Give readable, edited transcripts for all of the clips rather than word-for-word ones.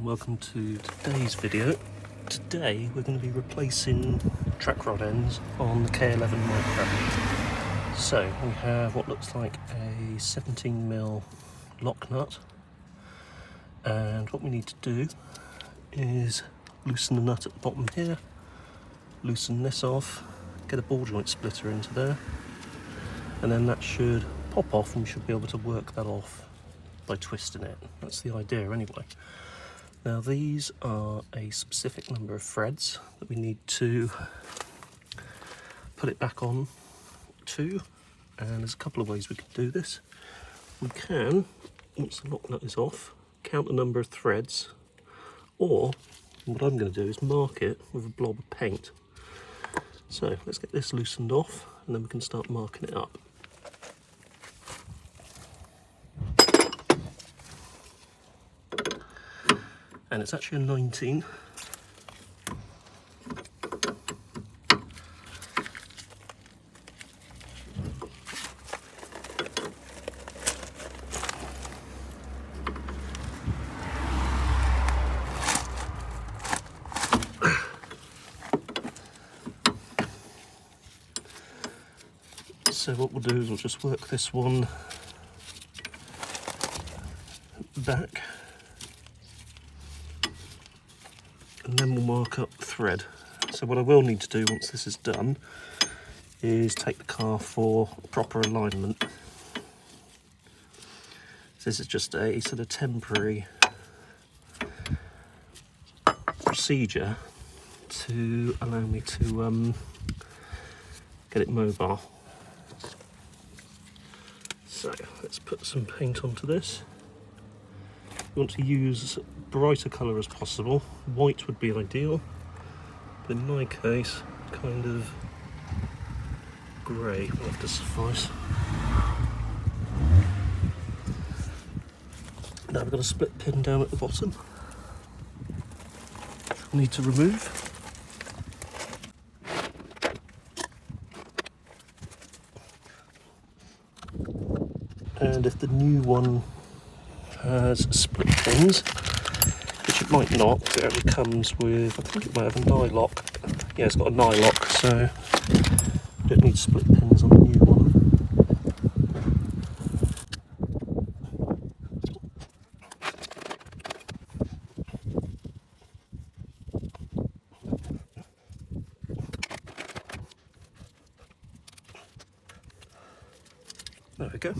welcome to today's video. Today we're going to be replacing track rod ends on the K11 Micra. So we have what looks like a 17mm lock nut, and what we need to do is loosen the nut at the bottom here, loosen this off, get a ball joint splitter into there, and then that should pop off and we should be able to work that off by twisting it. That's the idea anyway. Now these are a specific number of threads that we need to put it back on to, and there's a couple of ways we can do this. We can, once the lock nut is off, count the number of threads, or what I'm going to do is mark it with a blob of paint. So let's get this loosened off and then we can start marking it up. And it's actually a 19. So what we'll do is we'll just work this one back, and then we'll mark up the thread. So what I will need to do once this is done is take the car for proper alignment. This is just a sort of temporary procedure to allow me to get it mobile. So let's put some paint onto this. You want to use brighter colour as possible. White would be ideal, but in my case, kind of grey will have to suffice. Now we've got a split pin down at the bottom. We need to remove. And if the new one has split pins, which it might not, but it only comes with, I think it might have a nylock. Yeah, it's got a nylock, so you don't need split pins on the new one. There we go.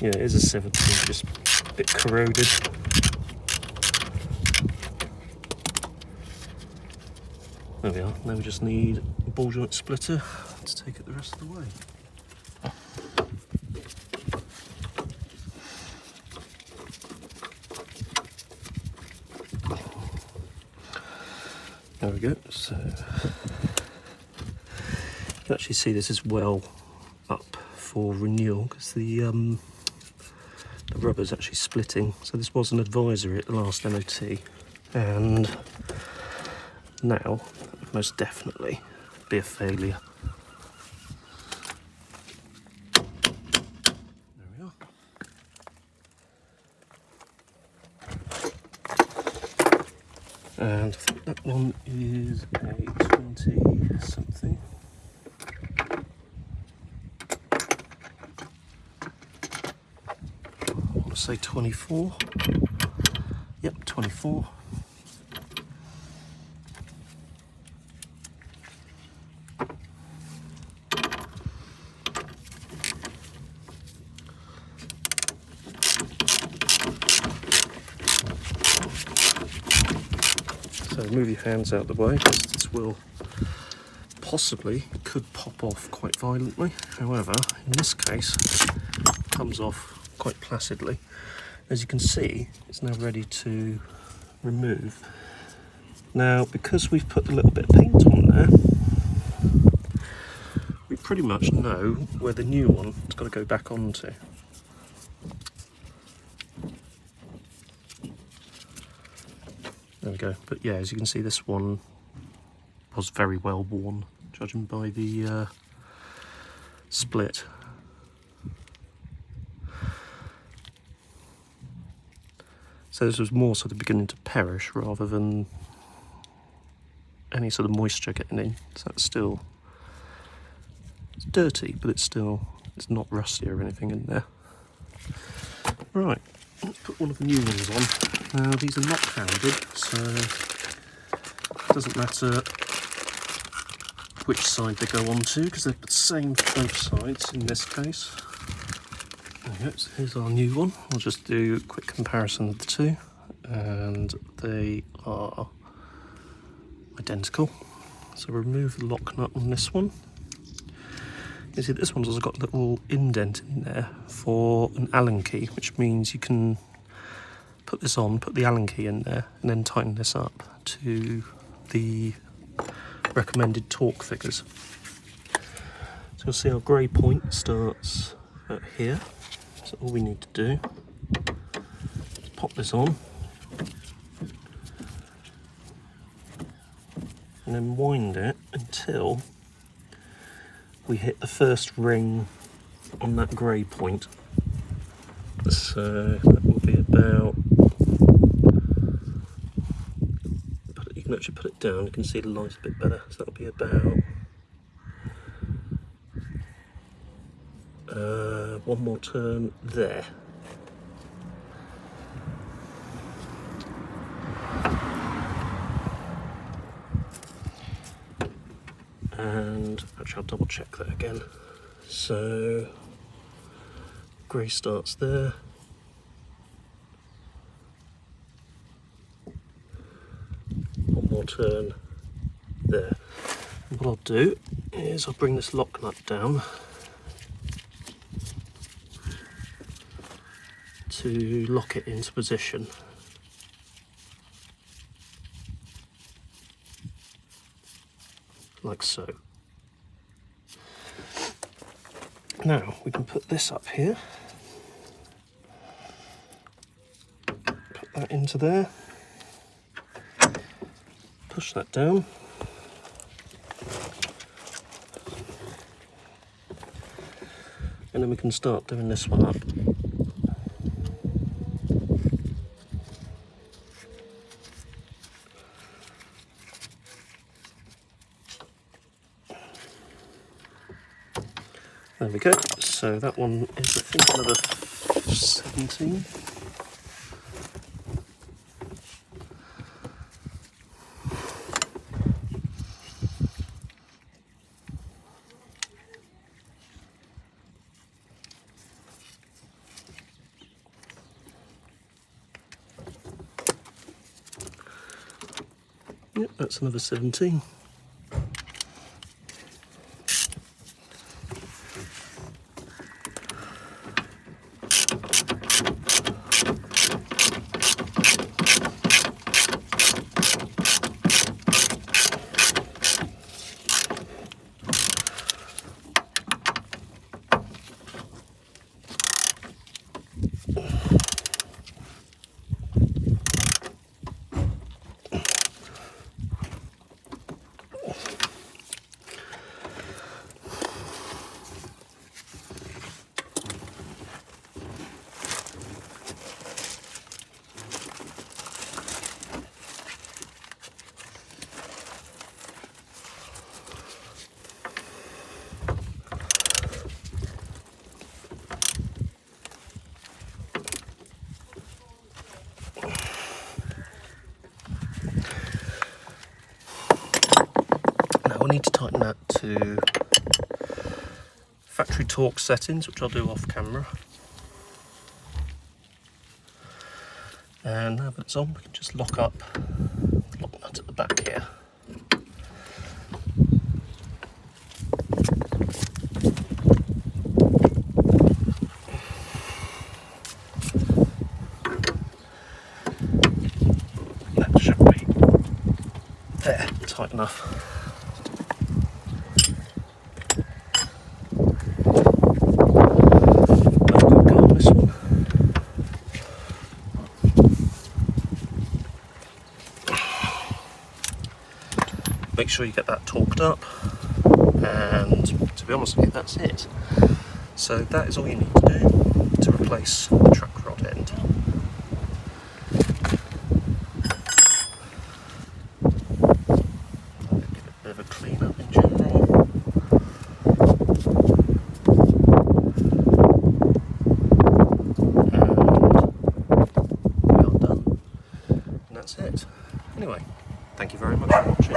Yeah, it is a 17, just a bit corroded. There we are. Now we just need a ball joint splitter to take it the rest of the way. There we go. So you can actually see this is well up for renewal because the rubber's actually splitting. So this was an advisory at the last MOT, and now it would most definitely be a failure. There we are. And I think that one is a 20 something. Say 24. Yep, 24. So move your hands out the way, because this will could pop off quite violently. However, in this case, it comes off quite placidly. As you can see, it's now ready to remove. Now, because we've put a little bit of paint on there, we pretty much know where the new one has got to go back onto. go. But yeah, as you can see, this one was very well worn, judging by the split. So this was more sort of beginning to perish rather than any sort of moisture getting in. So it's still, it's dirty, but it's not rusty or anything in there. Right, let's put one of the new ones on. Now these are not handed, so it doesn't matter which side they go onto because they're the same for both sides in this case. There we go, so here's our new one. We'll just do a quick comparison of the two, and they are identical. So remove the lock nut on this one. You see this one's also got a little indent in there for an Allen key, which means you can put this on, put the Allen key in there, and then tighten this up to the recommended torque figures. So you'll see our grey point starts at here. So all we need to do is pop this on and then wind it until we hit the first ring on that grey point. So that will be about, you can actually put it down, you can see the light a bit better, so that'll be about one more turn there. And actually I'll double check that again. So grey starts there. One more turn there. And what I'll do is I'll bring this lock nut down to lock it into position. Like so. Now we can put this up here, put that into there, push that down, and then we can start doing this one up. There we go, so that one is, I think, another 17. Yep, that's another 17. We'll need to tighten that to factory torque settings, which I'll do off camera. And now that it's on, we can just lock up the lock nut at the back here. That should be there, tight enough. make sure you get that torqued up, and to be honest with you, that's it. So that is all you need to do to replace the track rod end. I'll give it a bit of a clean up in general. And we are done. And that's it. Anyway, thank you very much for watching.